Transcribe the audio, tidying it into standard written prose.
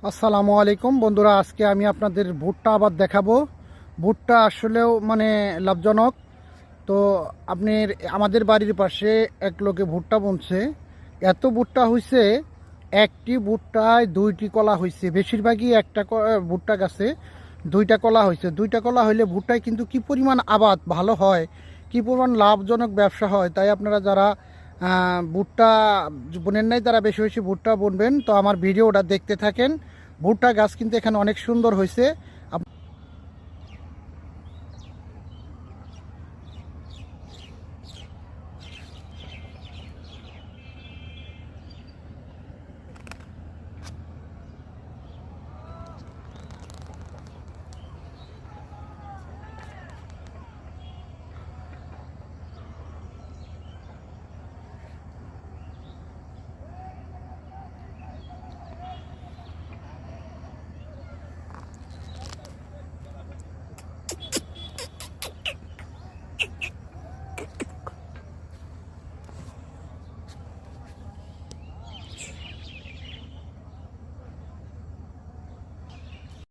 আসসালামু আলাইকুম বন্ধুরা, আজকে আমি আপনাদের ভুট্টা আবার দেখাবো। ভুট্টা আসলেও লাভজনক। তো আপনি আমাদের বাড়ির পাশে এক লোকে ভুট্টা বুনছে। এত ভুট্টা হয়েছে, একটি ভুট্টায় দুইটি কলা হয়েছে। বেশিরভাগই একটা ভুট্টা গাছে দুইটা কলা হয়েছে। দুইটা কলা হইলে ভুট্টায় কিন্তু কি পরিমাণ আবাদ ভালো হয়, কি পরিমাণ লাভজনক ব্যবসা হয়। তাই আপনারা যারা ভুট্টা বোনেন নাই তারা বেশি বেশি ভুট্টা বুনবেন। তো আমার ভিডিওটা দেখতে থাকেন। ভুট্টা গাছ কিন্তু এখানে অনেক সুন্দর হয়েছে।